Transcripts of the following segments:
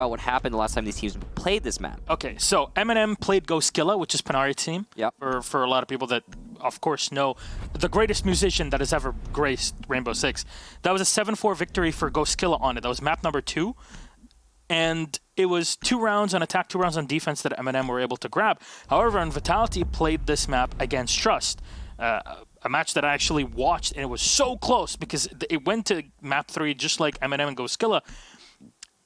about what happened the last time these teams played this map. Okay, so MnM played Goskilla, which is Panari's team. Yep. For a lot of people that, of course, know the greatest musician that has ever graced Rainbow Six. That was a 7-4 victory for Goskilla on it. That was map number 2. And it was 2 rounds on attack, 2 rounds on defense that MnM were able to grab. However, Vitality played this map against Trust. A match that I actually watched, and it was so close because it went to map 3 just like MnM and Goskilla.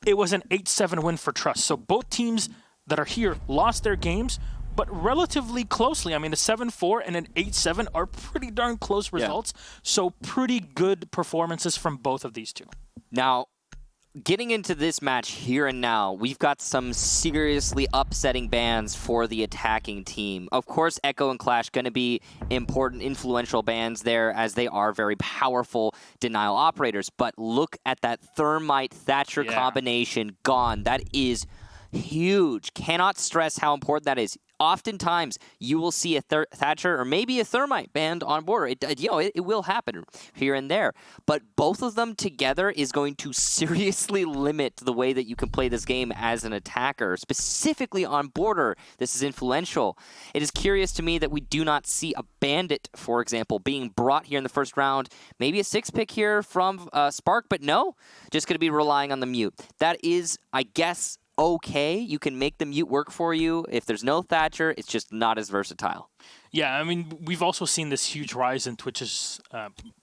It was an 8-7 win for Trust. So both teams that are here lost their games, but relatively closely. I mean, a 7-4 and an 8-7 are pretty darn close results. Yeah. So pretty good performances from both of these two. Now, getting into this match here and now, we've got some seriously upsetting bans for the attacking team. Of course, Echo and Clash going to be important, influential bans there as they are very powerful denial operators. But look at that Thermite-Thatcher combination gone. That is huge. Cannot stress how important that is. Oftentimes, you will see a Thatcher or maybe a Thermite banned on border. It will happen here and there. But both of them together is going to seriously limit the way that you can play this game as an attacker, specifically on border. This is influential. It is curious to me that we do not see a Bandit, for example, being brought here in the first round. Maybe a 6-pick here from Spark, but no, just going to be relying on the mute. That is, I guess, okay. You can make the mute work for you. If there's no Thatcher, it's just not as versatile. Yeah, I mean, we've also seen this huge rise in Twitch's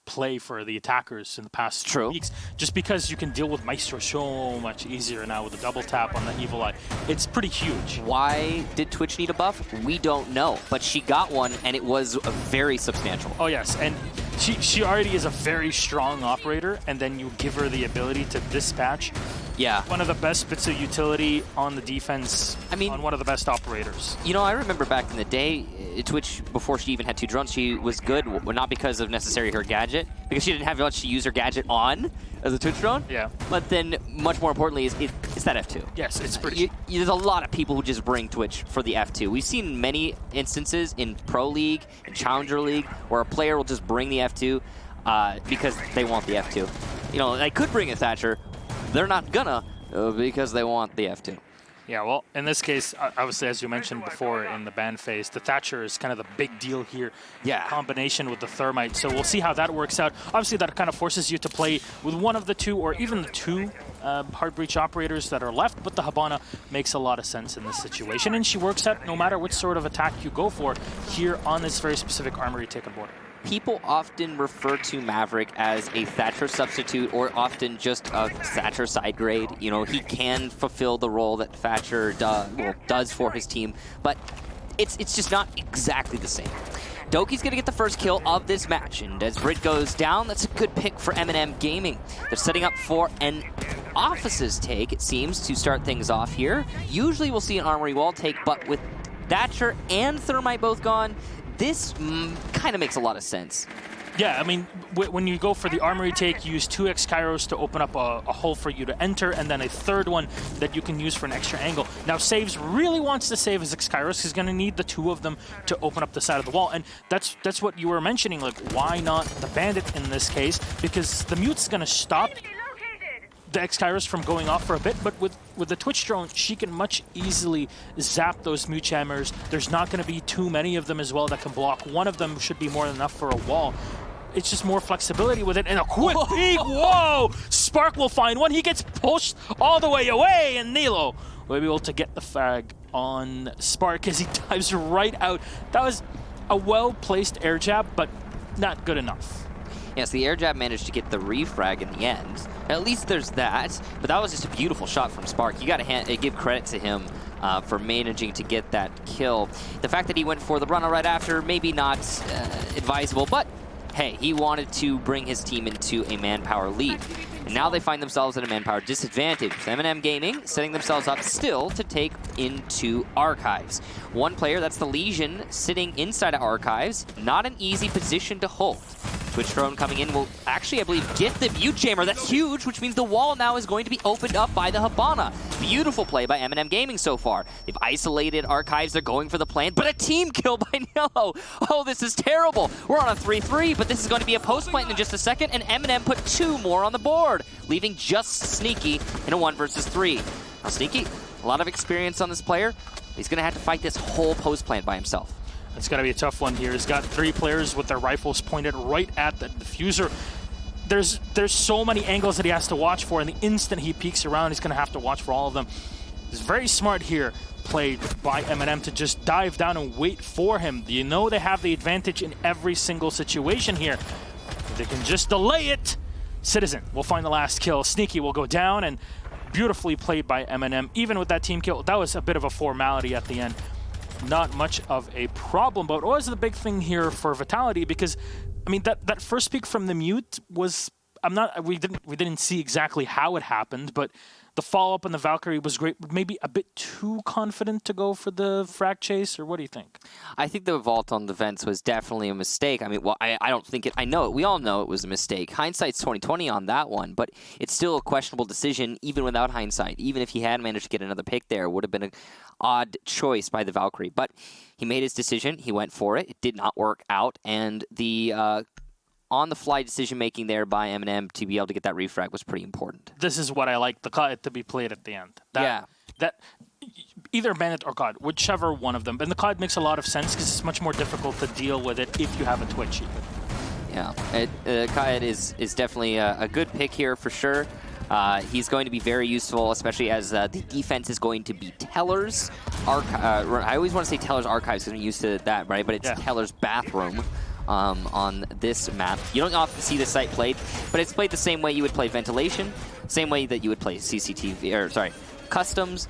play for the attackers in the past 2 weeks. Just because you can deal with Maestro so much easier now with the double tap on the Evil Eye. It's pretty huge. Why did Twitch need a buff? We don't know. But she got one, and it was very substantial. Oh, yes. And she already is a very strong operator, and then you give her the ability to dispatch. Yeah. One of the best bits of utility on the defense, on one of the best operators. You know, I remember back in the day, Twitch, before she even had 2 drones, she was good, not because of necessarily her gadget, because she didn't have much to use her gadget on as a Twitch drone. Yeah. But then, much more importantly, it's that F2. Yes, it's pretty... There's a lot of people who just bring Twitch for the F2. We've seen many instances in Pro League, in Challenger League, where a player will just bring the F2 because they want the F2. You know, they could bring a Thatcher. They're not gonna because they want the F2. Yeah, well, in this case, obviously, as you mentioned before in the ban phase, the Thatcher is kind of the big deal here. Yeah. Combination with the Thermite. So we'll see how that works out. Obviously, that kind of forces you to play with one of the 2 or even the 2 hard breach operators that are left, but the Habana makes a lot of sense in this situation, and she works out no matter which sort of attack you go for here on this very specific armory taken border. People often refer to Maverick as a Thatcher substitute or often just a Thatcher side grade. You know, he can fulfill the role that Thatcher does for his team, but it's just not exactly the same. Doki's going to get the first kill of this match, and as Brit goes down, that's a good pick for MnM Gaming. They're setting up for an Office's take, it seems, to start things off here. Usually we'll see an Armory Wall take, but with Thatcher and Thermite both gone, this kind of makes a lot of sense. Yeah, I mean, when you go for the armory take, you use 2 X-Kairos to open up a hole for you to enter, and then a third one that you can use for an extra angle. Now, Saves really wants to save his X-Kairos. He's going to need the 2 of them to open up the side of the wall, and that's what you were mentioning. Like, why not the Bandit in this case? Because the mute's going to stop the X-Kairos from going off for a bit, but with the Twitch drone, she can much easily zap those mute jammers. There's not going to be too many of them as well that can block. One of them should be more than enough for a wall. It's just more flexibility with it, and a quick peek. Whoa! Spark will find one. He gets pushed all the way away, and Nilo will be able to get the frag on Spark as he dives right out. That was a well-placed air jab, but not good enough. Yes, the air jab managed to get the refrag in the end. At least there's that, but that was just a beautiful shot from Spark. You got to give credit to him for managing to get that kill. The fact that he went for the run right after, maybe not advisable, but hey, he wanted to bring his team into a manpower lead. And now they find themselves at a manpower disadvantage. MnM Gaming setting themselves up still to take into Archives. One player, that's the Legion, sitting inside of Archives. Not an easy position to hold. Twitch drone coming in will actually, I believe, get the mute jammer. That's huge, which means the wall now is going to be opened up by the Habana. Beautiful play by MnM Gaming so far. They've isolated Archives. They're going for the plant, but a team kill by Nello. Oh, this is terrible. We're on a 3-3, but this is going to be a post plant in just a second, and MnM put 2 more on the board, leaving just Sneaky in a 1 versus 3. Now, Sneaky, a lot of experience on this player. He's going to have to fight this whole post plant by himself. It's going to be a tough one here. He's got 3 players with their rifles pointed right at the diffuser. There's so many angles that he has to watch for, and the instant he peeks around, he's going to have to watch for all of them. It's very smart here, played by MnM, to just dive down and wait for him. You know they have the advantage in every single situation here. They can just delay it. Citizen will find the last kill. Sneaky will go down, and beautifully played by MnM. Even with that team kill, that was a bit of a formality at the end. Not much of a problem, but what was the big thing here for Vitality? Because, I mean, that first pick from the mute was, we didn't see exactly how it happened, but the follow-up on the Valkyrie was great. Maybe a bit too confident to go for the frag chase, or what do you think? I think the vault on the vents was definitely a mistake. I mean, well, I don't think it. I know it. We all know it was a mistake. Hindsight's 20/20 on that one, but it's still a questionable decision, even without hindsight. Even if he had managed to get another pick there, it would have been an odd choice by the Valkyrie. But he made his decision. He went for it. It did not work out, and the on-the-fly decision-making there by MnM to be able to get that refrag was pretty important. This is what I like, the COD to be played at the end. That either Bandit or COD, whichever one of them. And the COD makes a lot of sense because it's much more difficult to deal with it if you have a Twitch even. Yeah, COD is definitely a good pick here for sure. He's going to be very useful, especially as the defense is going to be Teller's I always want to say Teller's Archives because I'm used to that, right? But it's Teller's Bathroom. On this map. You don't often see this site played, but it's played the same way you would play Ventilation, same way that you would play CCTV, or sorry, Customs.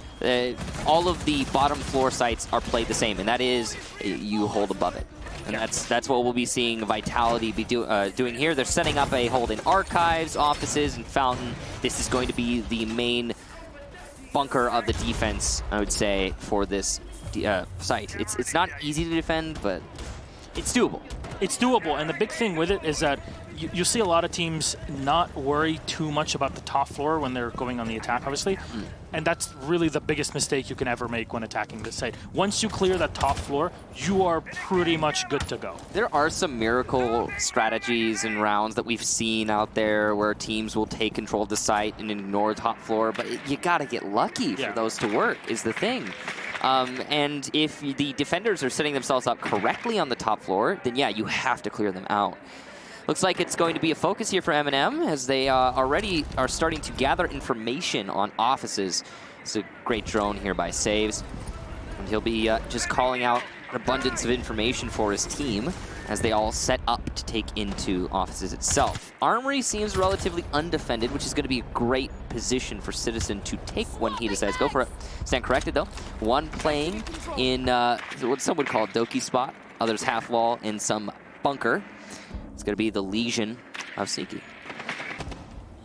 All of the bottom floor sites are played the same, and that is you hold above it. And that's what we'll be seeing Vitality be doing here. They're setting up a hold in Archives, Offices, and Fountain. This is going to be the main bunker of the defense, I would say, for this site. It's not easy to defend, but it's doable. It's doable, and the big thing with it is that you see a lot of teams not worry too much about the top floor when they're going on the attack, obviously. And that's really the biggest mistake you can ever make when attacking this site. Once you clear that top floor, you are pretty much good to go. There are some miracle strategies and rounds that we've seen out there where teams will take control of the site and ignore top floor, but you gotta get lucky for those to work, is the thing. And if the defenders are setting themselves up correctly on the top floor, then yeah, you have to clear them out. Looks like it's going to be a focus here for MnM as they already are starting to gather information on offices. It's a great drone here by Saves. And he'll be just calling out an abundance of information for his team as they all set up to take into offices itself. Armory seems relatively undefended, which is going to be a great position for Citizen to take when he decides to go for it. Stand corrected, though. One playing in what some would call a Doki spot, others half wall in some bunker. It's going to be the Legion of Sneaky.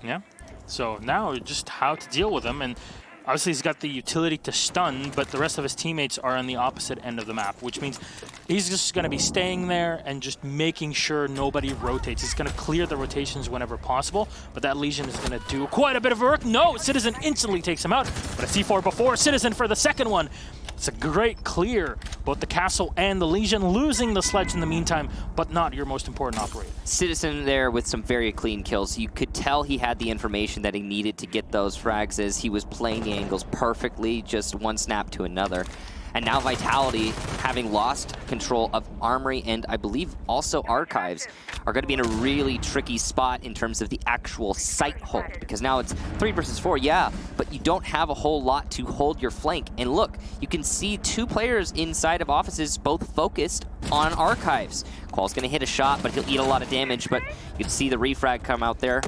Yeah. So now just how to deal with him, and obviously he's got the utility to stun, but the rest of his teammates are on the opposite end of the map, which means he's just going to be staying there and just making sure nobody rotates. He's going to clear the rotations whenever possible, but that Legion is going to do quite a bit of work. No, Citizen instantly takes him out, but a C4 before Citizen for the second one. It's a great clear, both the castle and the Legion, losing the sledge in the meantime, but not your most important operator. Citizen there with some very clean kills. You could tell he had the information that he needed to get those frags as he was playing the angles perfectly, just one snap to another. And now Vitality, having lost control of Armory and I believe also Archives, are going to be in a really tricky spot in terms of the actual site hold. Because now it's 3 versus 4, yeah, but you don't have a whole lot to hold your flank. And look, you can see 2 players inside of offices both focused on Archives. Qual's going to hit a shot, but he'll eat a lot of damage. But you can see the refrag come out there.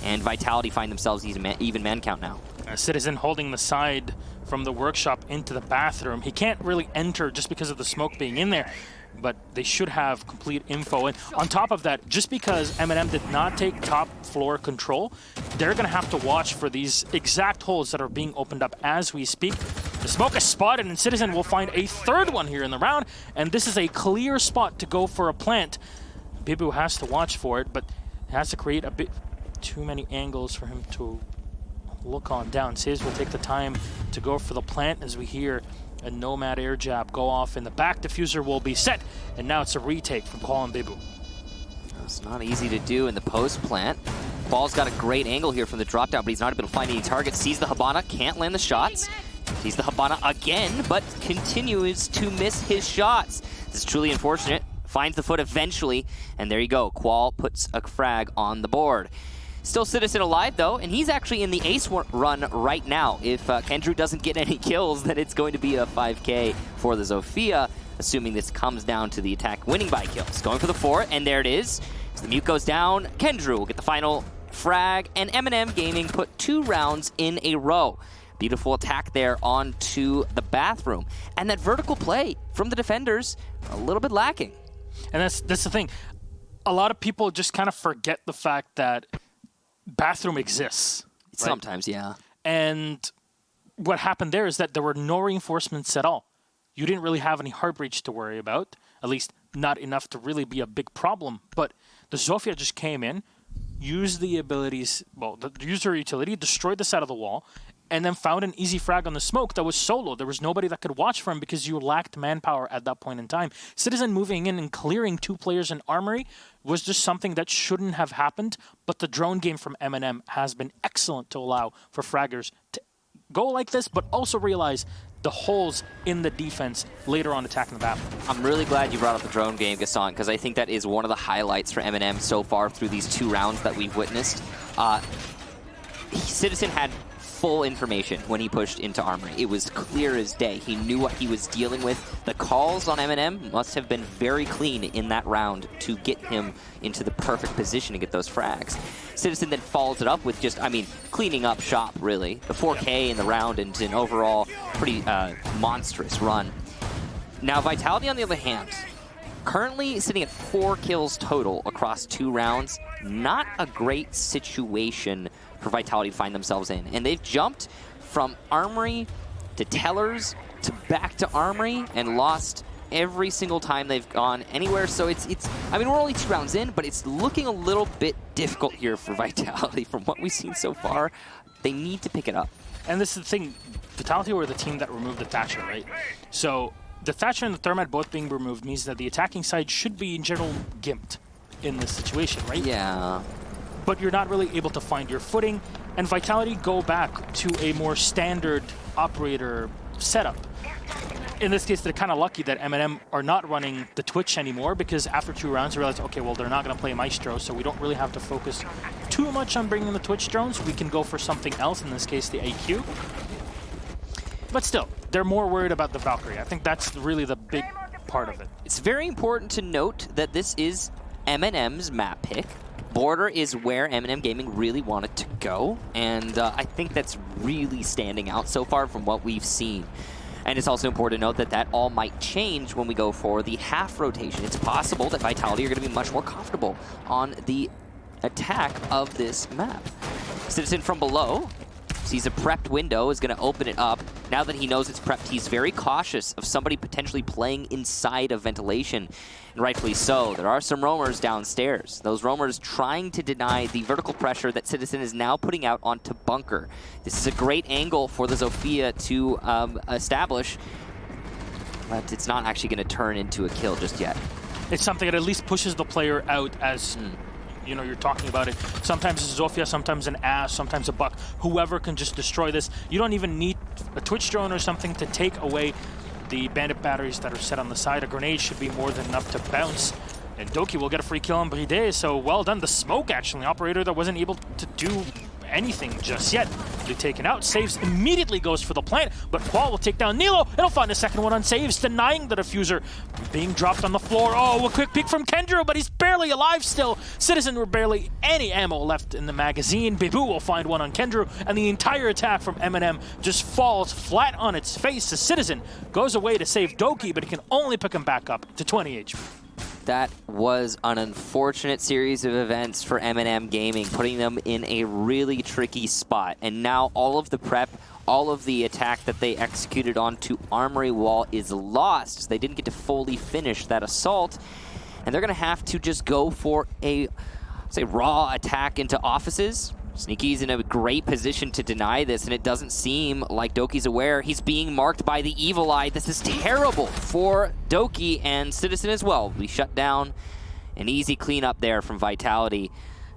And Vitality find themselves even man count now. Citizen holding the side from the workshop into the bathroom. He can't really enter just because of the smoke being in there, but they should have complete info. And on top of that, just because MnM did not take top floor control, they're going to have to watch for these exact holes that are being opened up as we speak. The smoke is spotted, and Citizen will find a third one here in the round, and this is a clear spot to go for a plant. Bibu has to watch for it, but has to create a bit too many angles for him to look on down. Saves will take the time to go for the plant as we hear a Nomad air jab go off in the back. Diffuser will be set, and now it's a retake from Qual and Bibu. It's not easy to do in the post plant. Ball's got a great angle here from the drop down, but he's not able to find any targets. Sees the Hibana, can't land the shots. Sees the Hibana again, but continues to miss his shots. This is truly unfortunate. Finds the foot eventually, and there you go. Qual puts a frag on the board. Still Citizen alive, though, and he's actually in the ace run right now. If Kendrew doesn't get any kills, then it's going to be a 5K for the Zofia, assuming this comes down to the attack winning by kills. Going for the 4, and there it is. As the mute goes down, Kendrew will get the final frag, and MnM Gaming put 2 rounds in a row. Beautiful attack there onto the bathroom. And that vertical play from the defenders, a little bit lacking. And that's the thing. A lot of people just kind of forget the fact that bathroom exists. Right? Sometimes, yeah. And what happened there is that there were no reinforcements at all. You didn't really have any hard breach to worry about, at least not enough to really be a big problem. But the Zofia just came in, used the abilities, well, used her utility, destroyed the side of the wall, and then found an easy frag on the smoke that was solo. There was nobody that could watch for him because you lacked manpower at that point in time. Citizen moving in and clearing 2 players in Armory was just something that shouldn't have happened, but the drone game from MnM has been excellent to allow for fraggers to go like this, but also realize the holes in the defense later on attacking the map. I'm really glad you brought up the drone game, Gaston, because I think that is one of the highlights for MnM so far through these 2 rounds that we've witnessed. Citizen had full information when he pushed into Armory. It was clear as day. He knew what he was dealing with. The calls on MnM must have been very clean in that round to get him into the perfect position to get those frags. Citizen then follows it up with just, I mean, cleaning up shop, really. The 4K in the round and an overall pretty monstrous run. Now, Vitality, on the other hand, currently sitting at 4 kills total across 2 rounds. Not a great situation for Vitality to find themselves in. And they've jumped from Armory to Tellers to back to Armory and lost every single time they've gone anywhere. So it's I mean, we're only 2 rounds in, but it's looking a little bit difficult here for Vitality from what we've seen so far. They need to pick it up. And this is the thing, Vitality were the team that removed the Thatcher, right? So the Thatcher and the Thermite both being removed means that the attacking side should be in general gimped in this situation, right? Yeah. But you're not really able to find your footing, and Vitality go back to a more standard operator setup. In this case, they're kind of lucky that MnM are not running the Twitch anymore, because after 2 rounds, they realized, okay, well, they're not going to play Maestro, so we don't really have to focus too much on bringing the Twitch drones. We can go for something else, in this case, the AQ. But still, they're more worried about the Valkyrie. I think that's really the big part of it. It's very important to note that this is MnM's map pick. Border is where MnM Gaming really wanted to go, and I think that's really standing out so far from what we've seen. And it's also important to note that that all might change when we go for the half rotation. It's possible that Vitality are going to be much more comfortable on the attack of this map. Citizen from below sees a prepped window, is going to open it up. Now that he knows it's prepped, he's very cautious of somebody potentially playing inside of ventilation, and rightfully so. There are some roamers downstairs. Those roamers trying to deny the vertical pressure that Citizen is now putting out onto Bunker. This is a great angle for the Zofia to establish, but it's not actually going to turn into a kill just yet. It's something that at least pushes the player out as... You know, you're talking about it. Sometimes it's Zofia, sometimes an Ash, sometimes a Buck. Whoever can just destroy this. You don't even need a Twitch drone or something to take away the bandit batteries that are set on the side. A grenade should be more than enough to bounce. And Doki will get a free kill on Bride, so well done. The smoke, actually, operator that wasn't able to do anything just yet. They're taken out. Saves immediately goes for the plant, but Qual will take down Nilo. It'll find a second one on Saves, denying the diffuser. Being dropped on the floor. Oh, a quick peek from Kendrew, but he's barely alive still. Citizen were barely any ammo left in the magazine. Bibu will find one on Kendrew, and the entire attack from MnM just falls flat on its face. The Citizen goes away to save Doki, but he can only pick him back up to 20 HP. That was an unfortunate series of events for MnM Gaming, putting them in a really tricky spot. And now all of the prep, all of the attack that they executed onto Armory Wall is lost. They didn't get to fully finish that assault. And they're going to have to just go for a, say, raw attack into offices. Sneaky's in a great position to deny this, and it doesn't seem like Doki's aware. He's being marked by the Evil Eye. This is terrible for Doki and Citizen as well. We shut down an easy cleanup there from Vitality.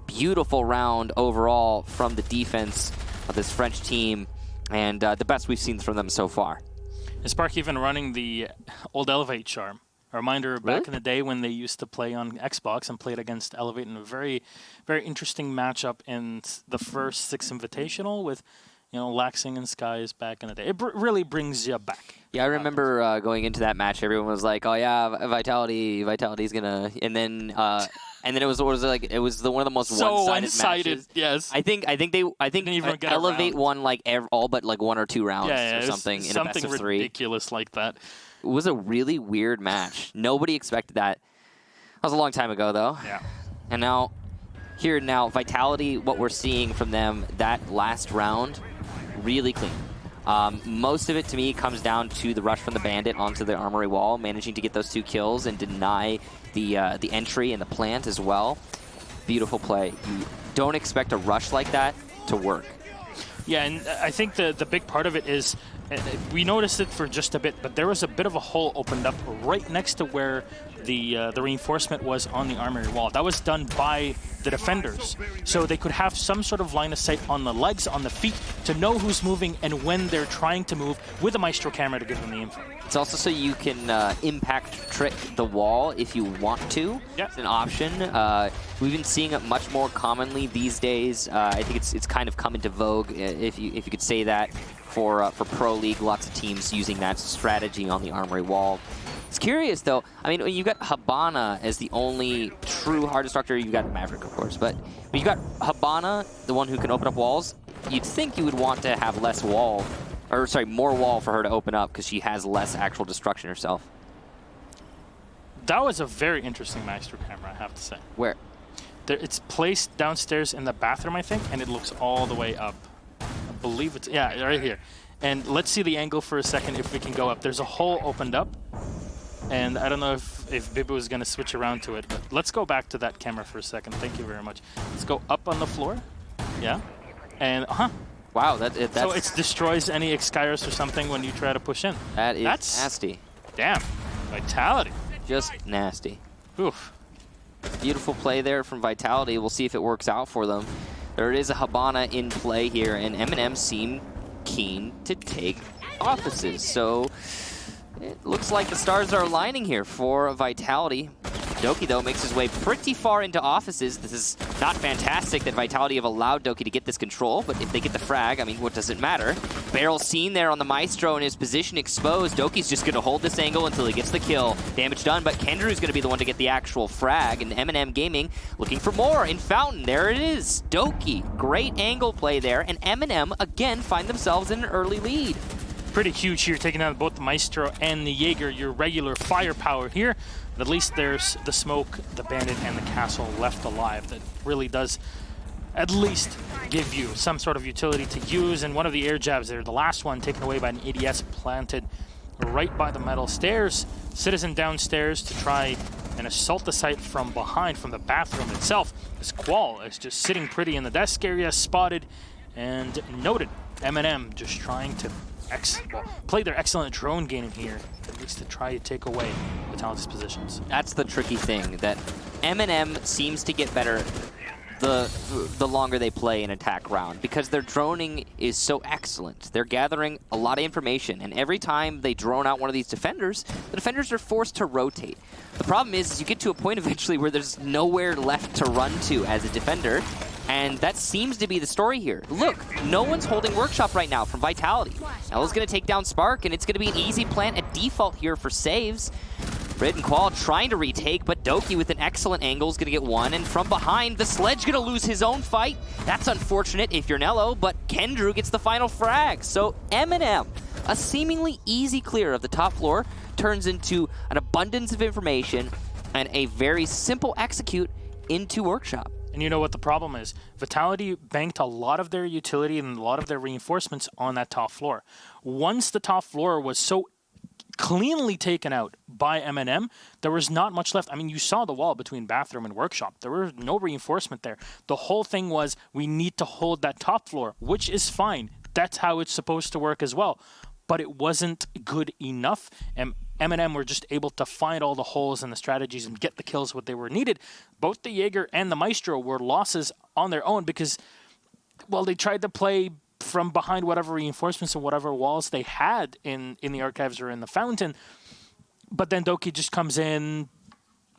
beautiful round overall from the defense of this French team, and the best we've seen from them so far. Is Spark even running the old Elevate charm? A reminder back in the day when they used to play on Xbox and played against Elevate in a very, very interesting matchup in the first 6 Invitational with, Laxing and Skies back in the day. It really brings you back. Yeah, I remember going into that match, everyone was like, "Oh yeah, Vitality's gonna," and then it was one of the most one-sided matches. Yes. I think Elevate won like all but like 1 or 2 rounds or something in a best of 3. Something ridiculous like that. It was a really weird match. Nobody expected that. That was a long time ago, though. Yeah. And now, Vitality, what we're seeing from them that last round, really clean. Most of it, to me, comes down to the rush from the Bandit onto the Armory wall, managing to get those 2 kills and deny the entry and the plant as well. Beautiful play. You don't expect a rush like that to work. Yeah, and I think the big part of it is, we noticed it for just a bit, but there was a bit of a hole opened up right next to where the reinforcement was on the armory wall. That was done by the defenders, so they could have some sort of line of sight on the legs, on the feet, to know who's moving and when they're trying to move with a Maestro camera to give them the info. It's also so you can impact trick the wall if you want to. Yep. It's an option. We've been seeing it much more commonly these days. I think it's kind of come into vogue, if you could say that, for Pro League. Lots of teams using that strategy on the Armory wall. It's curious, though. I mean, you've got Habana as the only true hard destructor. You've got Maverick, of course. But when you've got Habana, the one who can open up walls, you'd think you would want to have more wall for her to open up because she has less actual destruction herself. That was a very interesting Maestro camera, I have to say. Where? It's placed downstairs in the bathroom, I think, and it looks all the way up. I believe it's, yeah, right here. And let's see the angle for a second if we can go up. There's a hole opened up. And I don't know if Bibu is going to switch around to it, but let's go back to that camera for a second. Thank you very much. Let's go up on the floor. Yeah. And, wow, that's... So it destroys any X-Kairos or something when you try to push in. That's nasty. Damn. Vitality. Just nasty. Oof. Beautiful play there from Vitality. We'll see if it works out for them. There is a Habana in play here, and MnM seem keen to take offices. So... it looks like the stars are aligning here for Vitality. Doki, though, makes his way pretty far into offices. This is not fantastic that Vitality have allowed Doki to get this control, but if they get the frag, I mean, what does it matter? Barrel seen there on the Maestro and his position exposed. Doki's just going to hold this angle until he gets the kill. Damage done, but Kendru's going to be the one to get the actual frag, and MnM Gaming looking for more in Fountain. There it is. Doki, great angle play there, and MnM again find themselves in an early lead. Pretty huge here, taking out both the Maestro and the Jaeger, your regular firepower here. But at least there's the smoke, the Bandit, and the castle left alive. That really does at least give you some sort of utility to use. And one of the air jabs there, the last one taken away by an ADS planted right by the metal stairs. Citizen downstairs to try and assault the site from behind, from the bathroom itself. This Qual is just sitting pretty in the desk area, spotted and noted. MnM just trying to play their excellent drone game here, at least to try to take away Vitality's positions. That's the tricky thing, that MnM seems to get better the longer they play an attack round, because their droning is so excellent. They're gathering a lot of information, and every time they drone out one of these defenders, the defenders are forced to rotate. The problem is you get to a point eventually where there's nowhere left to run to as a defender, and that seems to be the story here. Look, no one's holding Workshop right now from Vitality. Ella's going to take down Spark, and it's going to be an easy plant at default here for saves. Red and Qual trying to retake, but Doki with an excellent angle is going to get one, and from behind, the Sledge going to lose his own fight. That's unfortunate if you're Nello, but Kendru gets the final frag. So MnM, a seemingly easy clear of the top floor, turns into an abundance of information and a very simple execute into Workshop. And you know what the problem is? Vitality banked a lot of their utility and a lot of their reinforcements on that top floor. Once the top floor was so cleanly taken out by MnM, there was not much left. I mean, you saw the wall between bathroom and workshop. There was no reinforcement there. The whole thing was, we need to hold that top floor, which is fine. That's how it's supposed to work as well. but it wasn't good enough. And MnM were just able to find all the holes in the strategies and get the kills what they were needed. Both the Jaeger and the Maestro were losses on their own because, well, they tried to play from behind whatever reinforcements and whatever walls they had in the archives or in the fountain. But then Doki just comes in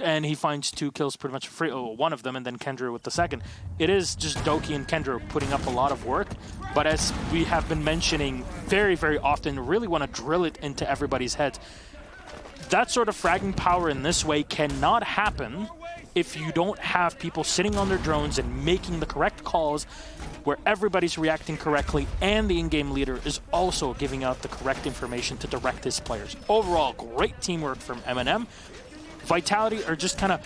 and he finds 2 kills pretty much for free. Oh, one of them, and then Kendra with the second. It is just Doki and Kendra putting up a lot of work. But as we have been mentioning very, very often, really want to drill it into everybody's heads. That sort of fragging power in this way cannot happen if you don't have people sitting on their drones and making the correct calls where everybody's reacting correctly and the in-game leader is also giving out the correct information to direct his players. Overall, great teamwork from MnM. Vitality are just kind of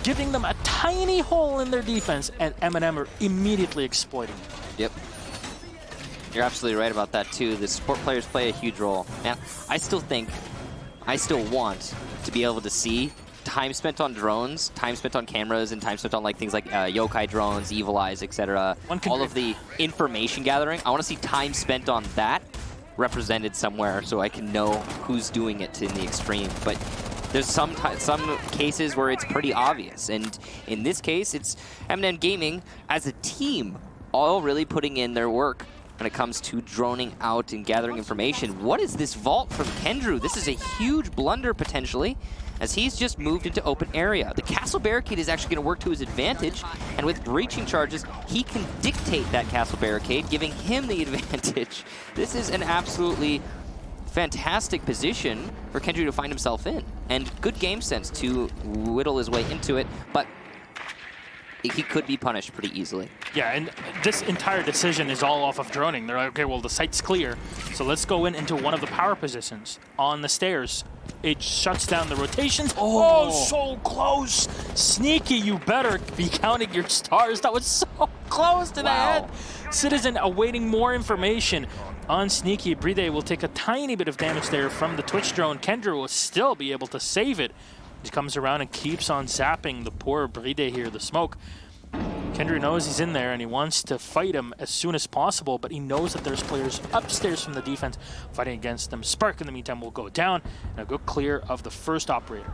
giving them a tiny hole in their defense, and MnM are immediately exploiting it. Yep. You're absolutely right about that, too. The support players play a huge role. Now, I still want to be able to see time spent on drones, time spent on cameras, and time spent on like things like yokai drones, evil eyes, etc. All of the information gathering. I want to see time spent on that represented somewhere so I can know who's doing it in the extreme. But there's some cases where it's pretty obvious, and in this case, it's MnM Gaming as a team all really putting in their work when it comes to droning out and gathering information. What is this vault from Kendrew? This is a huge blunder potentially, as he's just moved into open area. The castle barricade is actually going to work to his advantage, and with breaching charges, he can dictate that castle barricade, giving him the advantage. This is an absolutely fantastic position for Kendrew to find himself in, and good game sense to whittle his way into it, but he could be punished pretty easily. Yeah, and this entire decision is all off of droning. They're like, okay, well, the site's clear, so let's go into one of the power positions on the stairs. It shuts down the rotations. Oh, so close. Sneaky, you better be counting your stars. That was so close to the head. Citizen awaiting more information on Sneaky. Bride will take a tiny bit of damage there from the Twitch drone. Kendra will still be able to save it. He comes around and keeps on zapping the poor Bride here, the smoke. Kendra knows he's in there and he wants to fight him as soon as possible, but he knows that there's players upstairs from the defense fighting against them. Spark, in the meantime, will go down and a good clear of the first operator.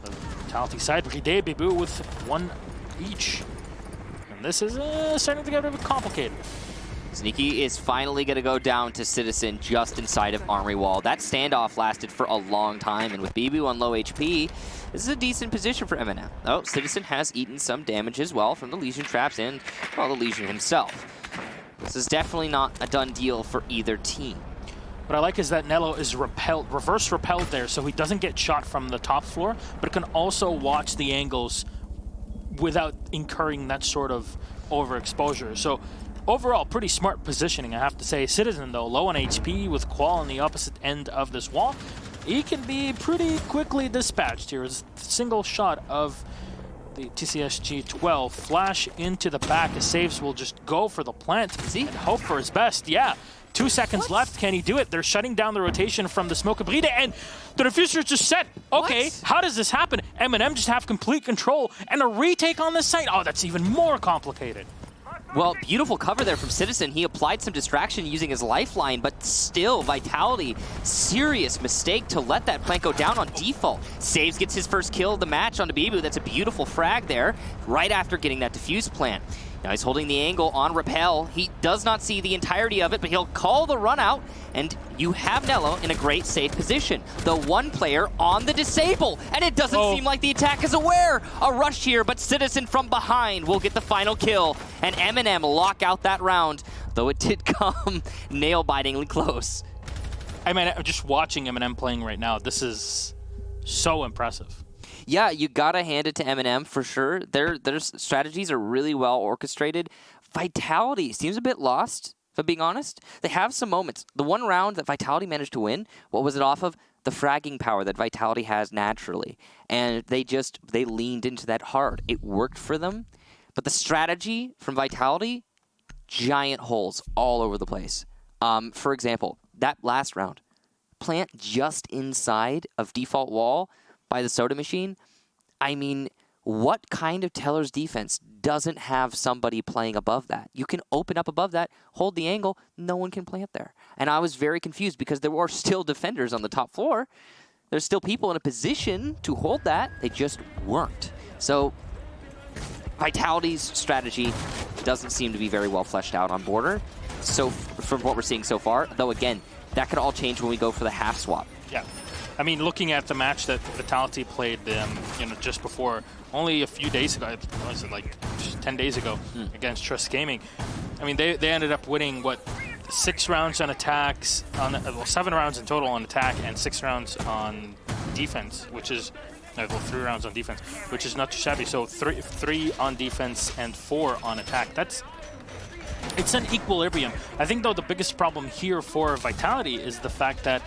The Vitality side, Bride, Bibu with 1 each. And this is starting to get a bit complicated. Sneaky is finally going to go down to Citizen just inside of Armory Wall. That standoff lasted for a long time, and with Bibu on low HP, this is a decent position for MnM. Oh, Citizen has eaten some damage as well from the Legion traps and, well, the Legion himself. This is definitely not a done deal for either team. What I like is that Nello is reverse repelled there, so he doesn't get shot from the top floor, but can also watch the angles without incurring that sort of overexposure. So overall, pretty smart positioning, I have to say. Citizen, though, low on HP with Qual on the opposite end of this wall. He can be pretty quickly dispatched here. It's a single shot of the TCSG-12. Flash into the back. His saves will just go for the plant and hope for his best. Yeah, 2 seconds left. Can he do it? They're shutting down the rotation from the smoke of Bride, and the diffuser is just set. Okay, how does this happen? MnM just have complete control, and a retake on this site. Oh, that's even more complicated. Well, beautiful cover there from Citizen. He applied some distraction using his lifeline, but still, Vitality, serious mistake to let that plant go down on default. Saves gets his first kill of the match onto Bibu. That's a beautiful frag there, right after getting that diffuse plant. Now he's holding the angle on Repel. He does not see the entirety of it, but he'll call the run out, and you have Nello in a great safe position. The one player on the disable, and it doesn't seem like the attack is aware. A rush here, but Citizen from behind will get the final kill, and MnM lock out that round, though it did come nail-bitingly close. I mean, I'm just watching MnM playing right now. This is so impressive. Yeah, you gotta hand it to MnM for sure. Their strategies are really well orchestrated. Vitality seems a bit lost, if I'm being honest. They have some moments. The one round that Vitality managed to win, what was it off of? The fragging power that Vitality has naturally. And they leaned into that hard. It worked for them. But the strategy from Vitality, giant holes all over the place. For example, that last round, plant just inside of default wall by the soda machine. I mean, what kind of Teller's defense doesn't have somebody playing above that. You can open up above that, hold the angle, no one can plant there. And I was very confused because there were still defenders on the top floor. There's still people in a position to hold that. They just weren't. So Vitality's strategy doesn't seem to be very well fleshed out on border. So from what we're seeing so far, though again, that could all change when we go for the half swap. Yeah. I mean, looking at the match that Vitality played, just before, only a few days ago, was it like 10 days ago, against Trust Gaming. I mean, they ended up winning, what, 6 rounds on attacks, well, 7 rounds in total on attack, and 6 rounds on defense, which is, well, 3 rounds on defense, which is not too shabby. So 3 on defense and 4 on attack. It's an equilibrium. I think, though, the biggest problem here for Vitality is the fact that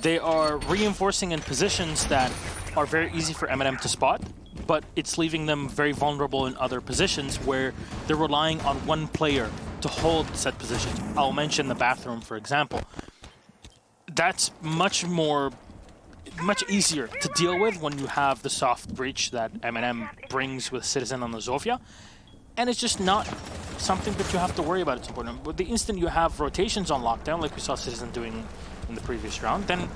they are reinforcing in positions that are very easy for MnM to spot, but it's leaving them very vulnerable in other positions where they're relying on one player to hold set positions. I'll mention the bathroom, for example. That's much easier to deal with when you have the soft breach that MnM brings with Citizen on the Zofia. And it's just not something that you have to worry about. It's important. But the instant you have rotations on lockdown, like we saw Citizen doing in the previous round, then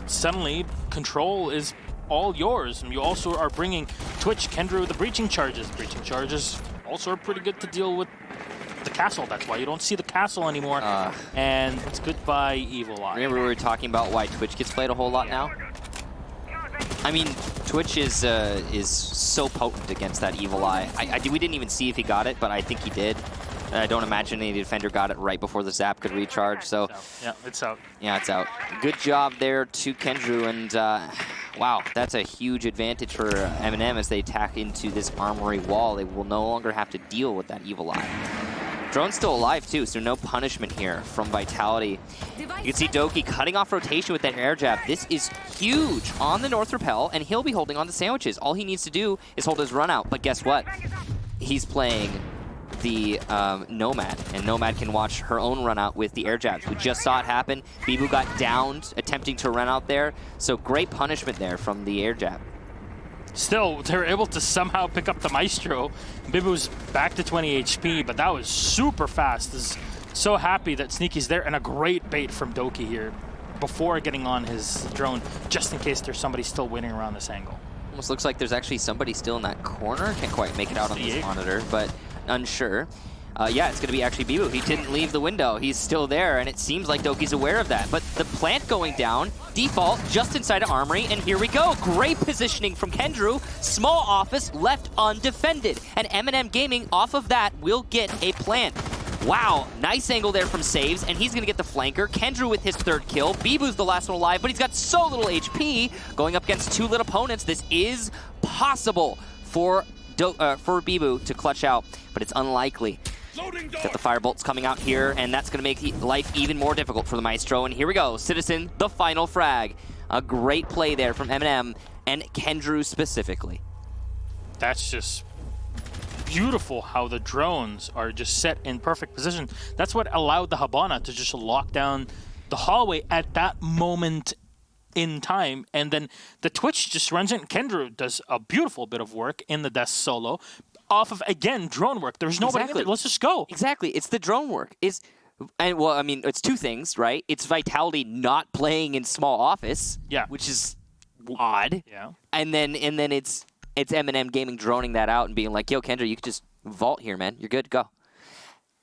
suddenly control is all yours. And you also are bringing Twitch, Kendra with the breaching charges. Breaching charges also are pretty good to deal with the castle. That's why you don't see the castle anymore. And it's goodbye Evil Eye. Remember we were talking about why Twitch gets played a whole lot now? I mean, Twitch is so potent against that Evil Eye. We didn't even see if he got it, but I think he did. I don't imagine any defender got it right before the zap could recharge. So yeah, it's out. Yeah, it's out. Good job there to Kendru, and wow, that's a huge advantage for MnM as they attack into this armory wall. They will no longer have to deal with that Evil Eye. Drone's still alive too, so no punishment here from Vitality. You can see Doki cutting off rotation with that air jab. This is huge on the North Repel, and he'll be holding on the sandwiches. All he needs to do is hold his run out, but guess what? He's playing the Nomad, and Nomad can watch her own run out with the air jabs. We just saw it happen. Bibu got downed attempting to run out there, so great punishment there from the air jab. Still, they were able to somehow pick up the Maestro. Bibu's back to 20 HP, but that was super fast. Is so happy that Sneaky's there, and a great bait from Doki here before getting on his drone, just in case there's somebody still winning around this angle. Almost looks like there's actually somebody still in that corner. Can't quite make it out on this monitor, but unsure. Yeah, it's going to be actually Bibu. He didn't leave the window. He's still there, and it seems like Doki's aware of that. But the plant going down, default, just inside of Armory, and here we go. Great positioning from Kendru. Small office left undefended. And MnM Gaming, off of that, will get a plant. Wow, nice angle there from Saves, and he's going to get the flanker. Kendru with his 3rd kill. Bibu's the last one alive, but he's got so little HP. Going up against 2 lit opponents, this is possible for Bibu to clutch out, but it's unlikely. Got the firebolts coming out here, and that's going to make life even more difficult for the Maestro. And here we go, Citizen, the final frag. A great play there from MnM and Kendru specifically. That's just beautiful how the drones are just set in perfect position. That's what allowed the Habana to just lock down the hallway at that moment in time, and then the Twitch just runs in. Kendru does a beautiful bit of work in the death solo off of, again, drone work. There's nobody in there. Let's just go. Exactly. It's the drone work. And well, I mean, it's 2 things, right? It's Vitality not playing in small office, which is odd. Yeah. And then it's MnM Gaming droning that out and being like, "Yo, Kendra, you could just vault here, man. You're good to go."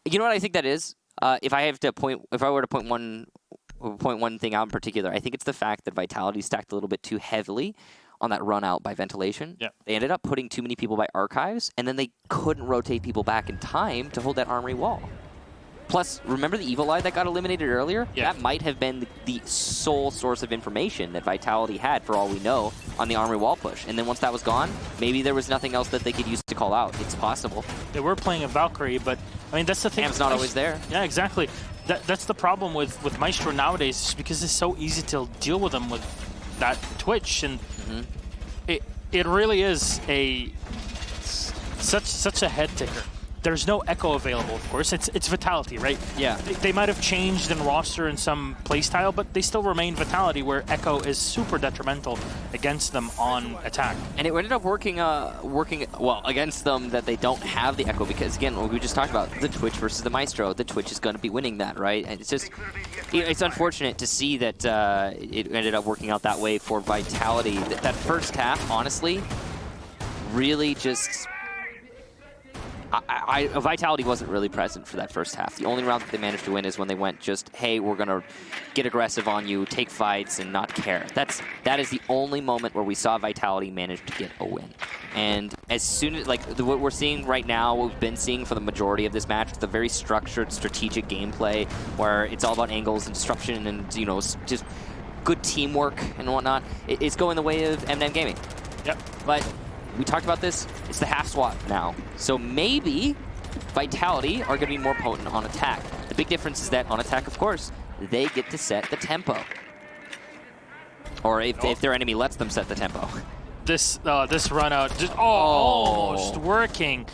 You know what I think that is? If I were to point one thing out in particular, I think it's the fact that Vitality stacked a little bit too heavily on that run out by ventilation. Yeah. They ended up putting too many people by archives, and then they couldn't rotate people back in time to hold that armory wall. Plus, remember the Evil Eye that got eliminated earlier? Yeah. That might have been the sole source of information that Vitality had, for all we know, on the armory wall push. And then once that was gone, maybe there was nothing else that they could use to call out. It's possible. They were playing a Valkyrie, but I mean, that's the thing. Ham's not always there. Yeah, exactly. That's the problem with Maestro nowadays, is because it's so easy to deal with them with that Twitch, and it really is such a head ticker. There's no Echo available, of course. It's Vitality, right? Yeah. They might have changed in roster in some playstyle, but they still remain Vitality, where Echo is super detrimental against them on attack. And it ended up working well against them that they don't have the Echo, because again, what we just talked about, the Twitch versus the Maestro. The Twitch is going to be winning that, right? And it's just, it's unfortunate to see that it ended up working out that way for Vitality. That first half, honestly, really just... Vitality wasn't really present for that first half. The only round that they managed to win is when they went just, hey, we're going to get aggressive on you, take fights, and not care. That is the only moment where we saw Vitality manage to get a win. And as soon as, like, what we're seeing right now, what we've been seeing for the majority of this match, it's a very structured, strategic gameplay where it's all about angles and disruption and, you know, just good teamwork and whatnot. It's going the way of MnM Gaming. Yep. But we talked about this, it's the half swap now. So maybe Vitality are going to be more potent on attack. The big difference is that on attack, of course, they get to set the tempo. Or if their enemy lets them set the tempo. This run out, just almost working.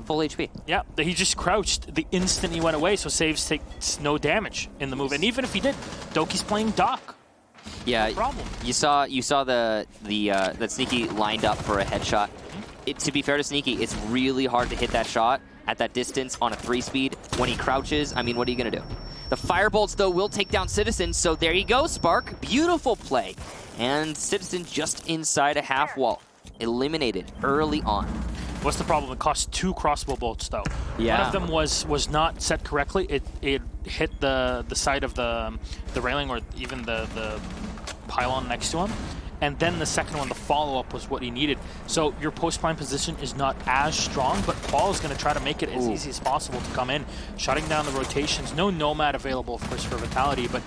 Full HP. Yeah, he just crouched the instant he went away, so Saves takes no damage in the move. And even if he did, Doki's playing Doc. Yeah, no problem. You saw that Sneaky lined up for a headshot. To be fair to Sneaky, it's really hard to hit that shot at that distance on a 3-speed. When he crouches, I mean, what are you going to do? The Firebolts, though, will take down Citizen, so there you go, Spark. Beautiful play. And Citizen just inside a half wall. Eliminated early on. What's the problem? It cost 2 crossbow bolts, though. Yeah. One of them was not set correctly. It hit the side of the railing or even the pylon next to him. And then the second one, the follow-up, was what he needed. So your post-pline position is not as strong, but Qual is going to try to make it as easy as possible to come in, shutting down the rotations. No Nomad available, of course, for Vitality, but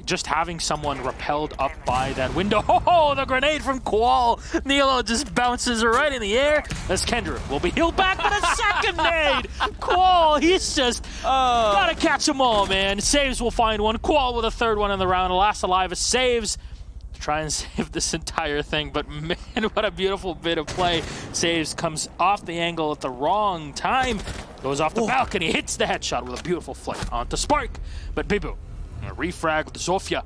just having someone repelled up by that window. Oh, the grenade from Qual! Nilo just bounces right in the air. As Kendra will be healed back with a second nade! Qual, he's just gotta catch them all, man. Saves will find one. Qual with a third one in the round. Last alive is Saves. Try and save this entire thing, but man, what a beautiful bit of play. Saves, comes off the angle at the wrong time, goes off the balcony, hits the headshot with a beautiful flick onto Spark. But Bibu, a refrag with Zofia,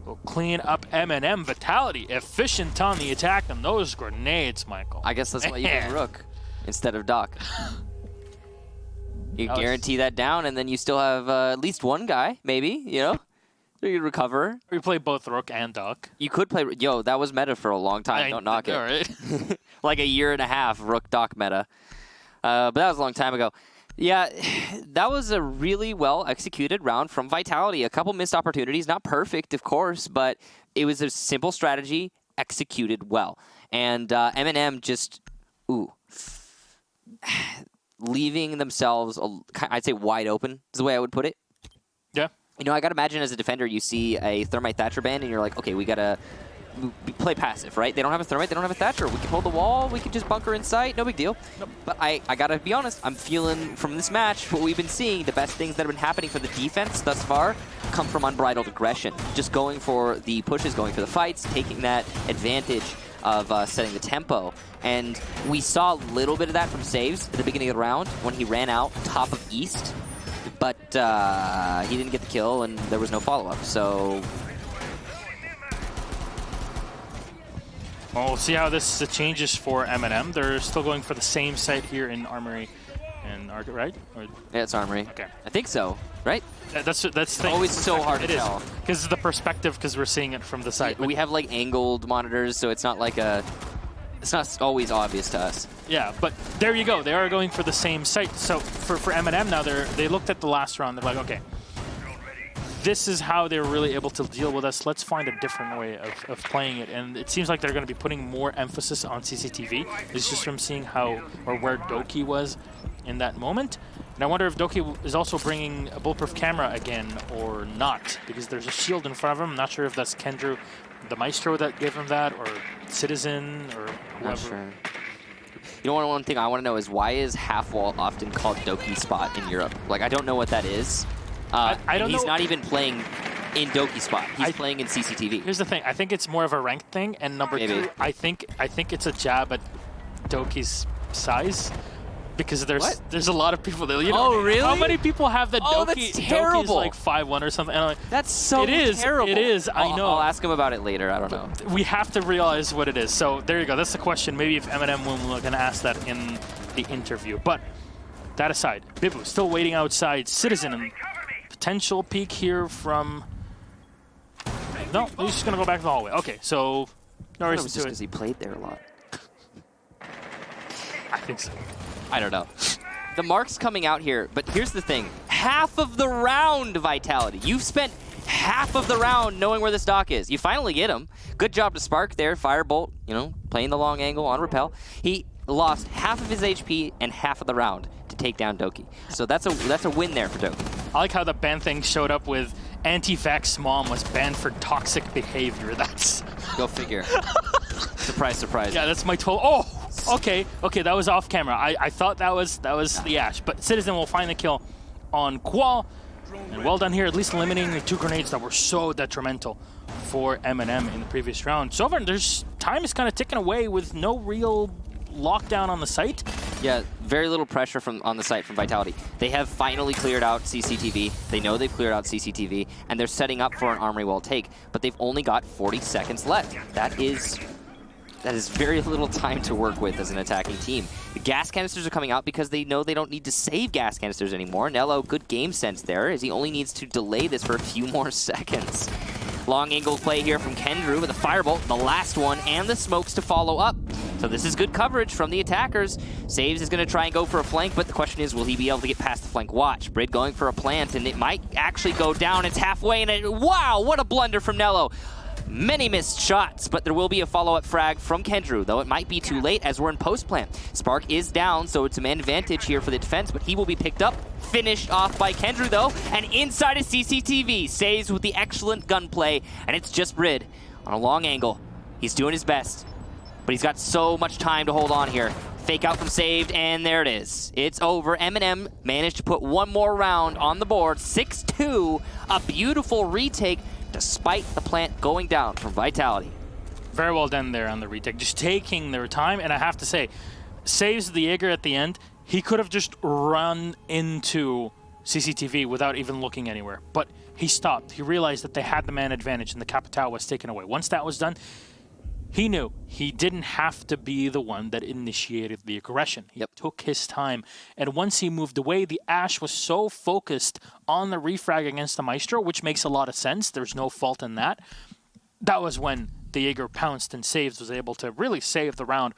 will clean up MnM. Vitality, efficient on the attack, and those grenades, Michael. I guess that's why you bring Rook instead of Doc. You guarantee that down, and then you still have at least one guy, maybe, you know? You could recover. We play both Rook and Doc. You could play... Yo, that was meta for a long time. Don't knock it. Right? Like a year and a half, Rook Doc meta. But that was a long time ago. Yeah, that was a really well-executed round from Vitality. A couple missed opportunities. Not perfect, of course, but it was a simple strategy executed well. And MnM just... leaving themselves, I'd say, wide open is the way I would put it. Yeah. You know, I gotta imagine as a defender, you see a Thermite Thatcher band, and you're like, okay, we gotta play passive, right? They don't have a Thermite, they don't have a Thatcher. We can hold the wall, we can just bunker in sight, no big deal. Nope. But I gotta be honest, I'm feeling from this match, what we've been seeing, the best things that have been happening for the defense thus far come from unbridled aggression. Just going for the pushes, going for the fights, taking that advantage of setting the tempo. And we saw a little bit of that from Saves at the beginning of the round when he ran out top of East. But he didn't get the kill, and there was no follow-up, so... Well, we'll see how this changes for MnM. They're still going for the same site here in Armory and Arcade, right? Or... Yeah, it's Armory. Okay. I think so, right? That's always so hard to tell. Because the perspective, because we're seeing it from the site. Yeah, we have, like, angled monitors, so it's not like a... It's not always obvious to us. Yeah, but there you go. They are going for the same site. So for MnM now, they looked at the last round. They're like, okay, this is how they're really able to deal with us. Let's find a different way of playing it. And it seems like they're going to be putting more emphasis on CCTV. It's just from seeing how or where Doki was in that moment. And I wonder if Doki is also bringing a bulletproof camera again or not, because there's a shield in front of him. I'm not sure if that's Kendrew, the Maestro, that gave him that, or Citizen, or whoever. Not sure. You know, one thing I want to know is why is half wall often called Doki spot in Europe? Like, I don't know what that is. I don't know. He's not even playing in Doki spot. He's playing in CCTV. Here's the thing. I think it's more of a ranked thing, and number two, I think it's a jab at Doki's size. Because there's a lot of people that, you know, Oh, really? how many people have the Oh, Doki? that's terrible. Doki's like 5-1 or something. And I'm like, That's so it is, terrible. It is, I know. I'll ask him about it later, I don't know. We have to realize what it is. So there you go, that's the question. Maybe if MnM will gonna ask that in the interview. But that aside, Bibu still waiting outside. Citizen, and potential peek here from... No, he's just gonna go back to the hallway. Okay, so no reason Just to it. because he played there a lot. I think so. I don't know. The mark's coming out here, but here's the thing. Half of the round, Vitality. You've spent half of the round knowing where this dock is. You finally get him. Good job to Spark there. Firebolt, you know, playing the long angle on Repel. He lost half of his HP and half of the round to take down Doki. So that's a win there for Doki. I like how the ban thing showed up with anti-vax mom was banned for toxic behavior. That's... Go figure. Surprise, surprise. Yeah, that's my total... Oh! Okay, that was off camera. I thought that was the Ash, but Citizen will find the kill on Qual, and well done here, at least eliminating the 2 grenades that were so detrimental for MnM in the previous round. So far, there's time is kind of ticking away with no real lockdown on the site. Yeah, very little pressure on the site from Vitality. They have finally cleared out CCTV. They know they've cleared out CCTV, and they're setting up for an armory wall take, but they've only got 40 seconds left. That is very little time to work with as an attacking team. The gas canisters are coming out because they know they don't need to save gas canisters anymore. Nello, good game sense there, as he only needs to delay this for a few more seconds. Long angle play here from Kendrew with a firebolt, the last one, and the smokes to follow up. So this is good coverage from the attackers. Saves is going to try and go for a flank, but the question is, will he be able to get past the flank? Watch, Brid going for a plant, and it might actually go down. It's halfway, and wow, what a blunder from Nello. Many missed shots, but there will be a follow-up frag from Kendrew, though it might be too late as we're in post-plant. Spark is down, so it's a man advantage here for the defense, but he will be picked up. Finished off by Kendrew, though, and inside of CCTV. Saves with the excellent gunplay, and it's just Brid on a long angle. He's doing his best, but he's got so much time to hold on here. Fake out from Saved, and there it is. It's over. MnM managed to put one more round on the board. 6-2, a beautiful retake, despite the plant going down from Vitality. Very well done there on the retake. Just taking their time, and I have to say, saves the Jaeger at the end. He could have just run into CCTV without even looking anywhere, but he stopped. He realized that they had the man advantage and the Capital was taken away. Once that was done, he knew he didn't have to be the one that initiated the aggression. He took his time. And once he moved away, the Ash was so focused on the refrag against the Maestro, which makes a lot of sense. There's no fault in that. That was when the Jaeger pounced and Saves was able to really save the round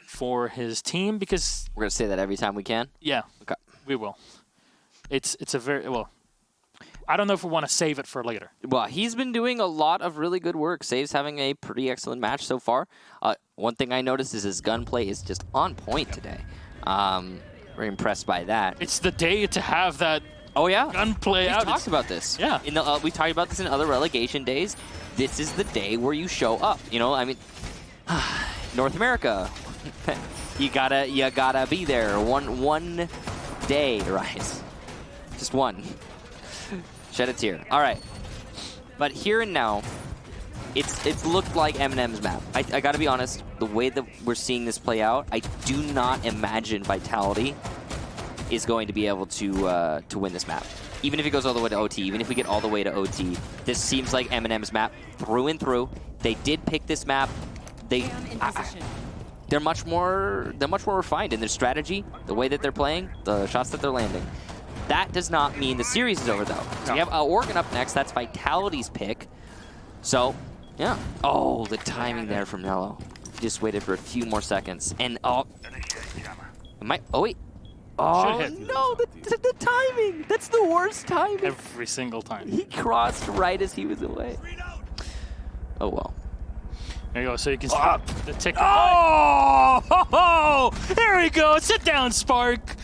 for his team because... We're going to say that every time we can? Yeah, okay. We will. It's a very... Well, I don't know if we want to save it for later. Well, he's been doing a lot of really good work. Saves having a pretty excellent match so far. One thing I noticed is his gunplay is just on point today. Very impressed by that. It's the day to have that gunplay out. We've talked about this. Yeah. We talked about this in other relegation days. This is the day where you show up. You know, I mean, North America, you gotta be there. One day, right? Just one. Shed a tear. All right. But here and now, it's looked like MnM's map. I gotta be honest, the way that we're seeing this play out, I do not imagine Vitality is going to be able to win this map. Even if it goes all the way to OT, even if we get all the way to OT, this seems like MnM's map through and through. They did pick this map. They're much more refined in their strategy, the way that they're playing, the shots that they're landing. That does not mean the series is over, though. So we have Organ up next. That's Vitality's pick. So, yeah. Oh, the timing there from Nello. Just waited for a few more seconds. And, oh, wait. Oh, no, the timing. That's the worst timing. Every single time. He crossed right as he was away. Oh, well. There you go. So you can see the tick. Oh, there we go. Sit down, Spark.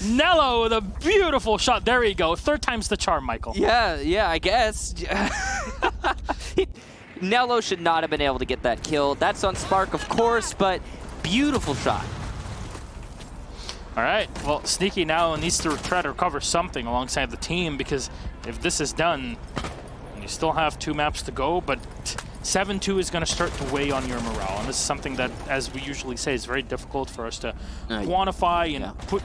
Nello with a beautiful shot. There we go. Third time's the charm, Michael. Yeah, I guess. Nello should not have been able to get that kill. That's on Spark, of course, but beautiful shot. All right. Well, Sneaky now needs to try to recover something alongside the team because if this is done, you still have 2 maps to go, but 7-2 is going to start to weigh on your morale. And this is something that, as we usually say, is very difficult for us to quantify and put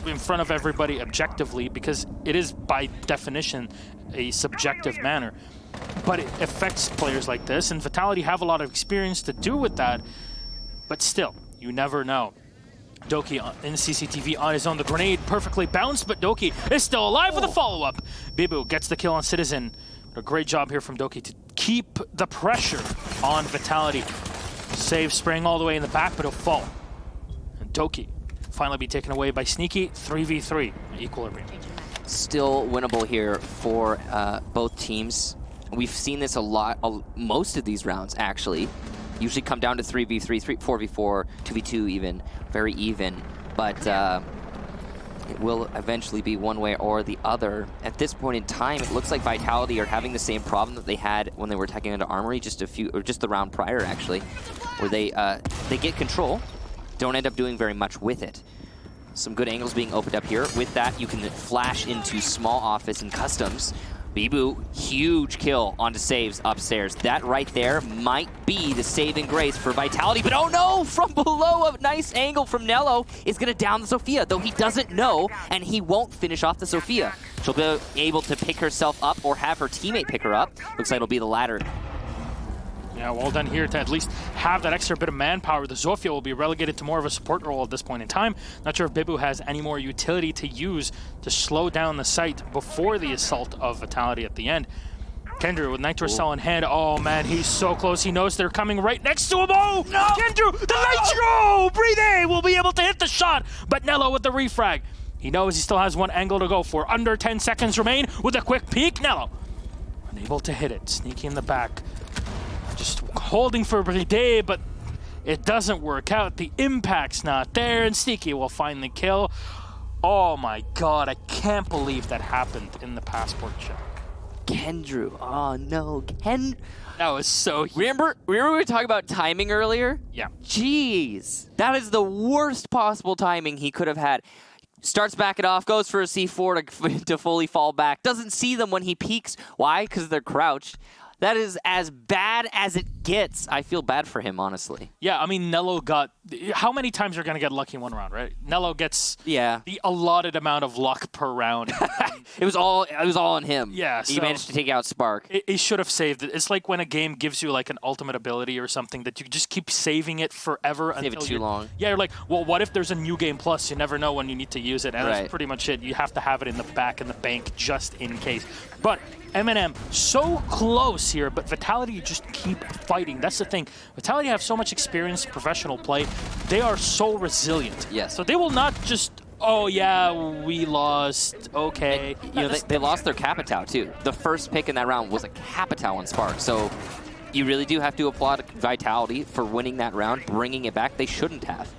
in front of everybody objectively, because it is, by definition, a subjective manner. But it affects players like this, and Vitality have a lot of experience to do with that. But still, you never know. Doki in CCTV on his own. The grenade perfectly bounced, but Doki is still alive with a follow-up. Bibu gets the kill on Citizen. A great job here from Doki to keep the pressure on Vitality. Save spraying all the way in the back, but he'll fall. And Doki finally be taken away by Sneaky. 3v3 equilibrium. Still winnable here for both teams. We've seen this a lot, most of these rounds actually. Usually come down to 3v3, 4v4, 2v2 even, very even. But it will eventually be one way or the other. At this point in time, it looks like Vitality are having the same problem that they had when they were attacking into Armory just the round prior actually, where they get control, don't end up doing very much with it. Some good angles being opened up here. With that, you can flash into small office and customs. Bibu, huge kill onto saves upstairs. That right there might be the saving grace for Vitality, but oh no! From below, a nice angle from Nello is gonna down the Sophia, though he doesn't know, and he won't finish off the Sophia. She'll be able to pick herself up or have her teammate pick her up. Looks like it'll be the latter. Yeah, well done here to at least have that extra bit of manpower. The Zofia will be relegated to more of a support role at this point in time. Not sure if Bibu has any more utility to use to slow down the site before the assault of Vitality at the end. Kendrew with Nitro Cell in hand. Oh man, he's so close. He knows they're coming right next to him. Oh, no! Kendrew, the Nitro! Breathe A will be able to hit the shot, but Nello with the refrag. He knows he still has one angle to go for. Under 10 seconds remain with a quick peek. Nello unable to hit it. Sneaky in the back. Just holding for Bride, but it doesn't work out. The impact's not there, and Sneaky will find the kill. Oh my god, I can't believe that happened in the passport check. Kendrew, oh no, That was so... Remember we were talking about timing earlier? Yeah. Jeez, that is the worst possible timing he could have had. Starts backing off, goes for a C4 to fully fall back. Doesn't see them when he peeks. Why? Because they're crouched. That is as bad as it gets. I feel bad for him, honestly. Yeah, I mean, Nello got... How many times you're going to get lucky in one round, right? Nello gets the allotted amount of luck per round. It was all on him. Yeah, he managed to take out Spark. He should have saved it. It's like when a game gives you like an ultimate ability or something that you just keep saving it forever. Save it too long. Yeah, you're like, well, what if there's a new game plus? You never know when you need to use it. And that's pretty much it. You have to have it in the back in the bank just in case. But MnM, so close here, but Vitality just keep fighting. That's the thing. Vitality have so much experience in professional play. They are so resilient. Yes. So they will not just, oh yeah, we lost, okay. And, you know, they lost their Capitao too. The first pick in that round was a Capitao on Spark. So you really do have to applaud Vitality for winning that round, bringing it back. They shouldn't have.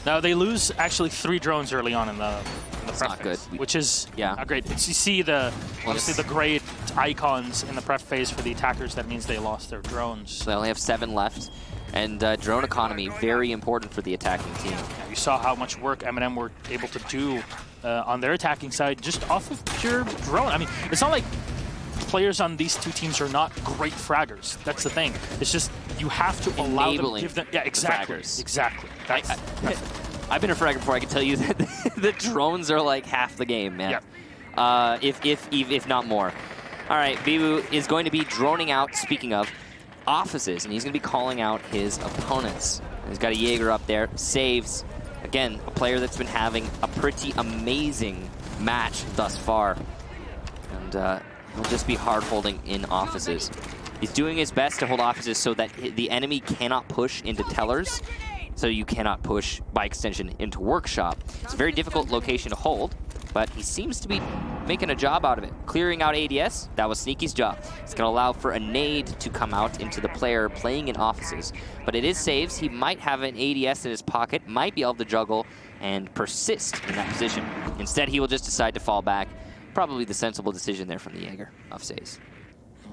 Now they lose actually 3 drones early on in the That's prep not good. phase, which is not great. It's, you see obviously the great icons in the prep phase for the attackers. That means they lost their drones. So they only have 7 left, and drone economy very important for the attacking team. Yeah, you saw how much work MnM were able to do on their attacking side just off of pure drone. I mean, it's not like players on these two teams are not great fraggers. That's the thing. It's just you have to allow them, give them. Yeah, exactly. Exactly. I've been a fragger before. I can tell you that the drones are like half the game, man. Yeah. If not more. All right, Bibu is going to be droning out. Speaking of offices, and he's going to be calling out his opponents. He's got a Jaeger up there. Saves. Again, a player that's been having a pretty amazing match thus far, and he'll just be hard holding in offices. He's doing his best to hold offices so that the enemy cannot push into tellers, so you cannot push, by extension, into workshop. It's a very difficult location to hold, but he seems to be making a job out of it. Clearing out ADS, that was Sneaky's job. It's going to allow for a nade to come out into the player playing in offices. But it is saves. He might have an ADS in his pocket, might be able to juggle and persist in that position. Instead, he will just decide to fall back. Probably the sensible decision there from the Jaeger of saves.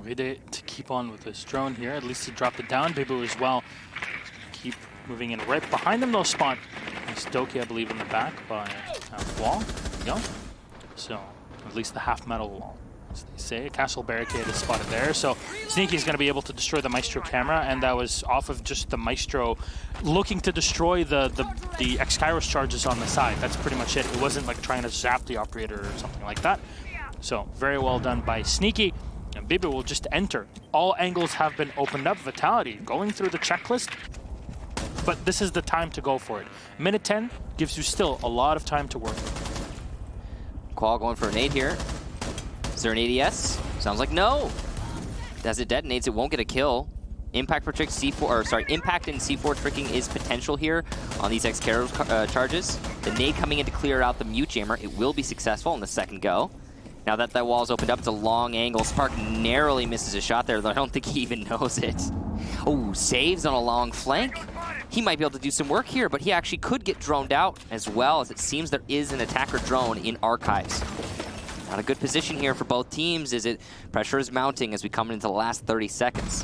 Ready to keep on with this drone here. At least he dropped it down. Bibu as well. Keep moving in right behind them. They'll spot Doki, I believe, in the back by half wall. There we go. So at least the half metal wall as they say. A castle barricade is spotted there. So Sneaky is going to be able to destroy the Maestro camera, and that was off of just the Maestro looking to destroy the X-Kairos charges on the side. That's pretty much it. It wasn't like trying to zap the operator or something like that. So very well done by Sneaky. And Bibi will just enter. All angles have been opened up. Vitality going through the checklist. But this is the time to go for it. Minute 10 gives you still a lot of time to work. Qual going for a nade here. Is there an ADS? Sounds like no. As it detonates, it won't get a kill. Impact and C4 tricking is potential here on these X-Kairos charges. The nade coming in to clear out the mute jammer. It will be successful on the second go. Now that that wall's opened up, it's a long angle. Spark narrowly misses a shot there, though I don't think he even knows it. Oh, saves on a long flank. He might be able to do some work here, but he actually could get droned out as well, as it seems there is an attacker drone in Archives. Not a good position here for both teams, as pressure is mounting as we come into the last 30 seconds.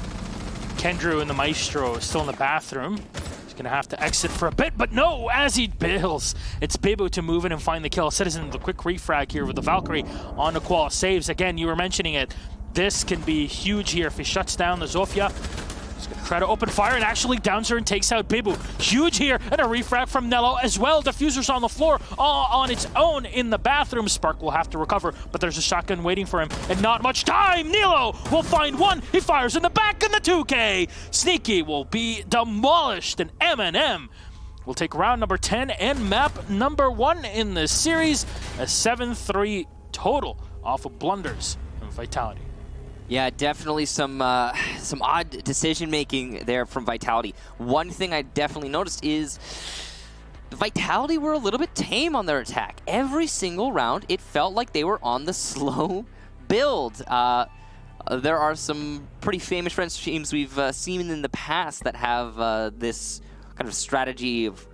Kendrew and the Maestro is still in the bathroom. He's going to have to exit for a bit, but no, as he bails. It's Bibu to move in and find the kill. Citizen, the quick refrag here with the Valkyrie on the Qual. Saves, again, you were mentioning it. This can be huge here if he shuts down the Zofia. He's going to try to open fire and actually downs her and takes out Bibu. Huge here, and a refrag from Nello as well. Diffuser's on the floor, all on its own in the bathroom. Spark will have to recover, but there's a shotgun waiting for him, and not much time. Nilo will find one. He fires in the back in the 2K. Sneaky will be demolished, and MnM will take round number 10 and map number 1 in the series. A 7-3 total off of blunders and Vitality. Yeah, definitely some odd decision-making there from Vitality. One thing I definitely noticed is Vitality were a little bit tame on their attack. Every single round, it felt like they were on the slow build. There are some pretty famous French teams we've seen in the past that have this kind of strategy of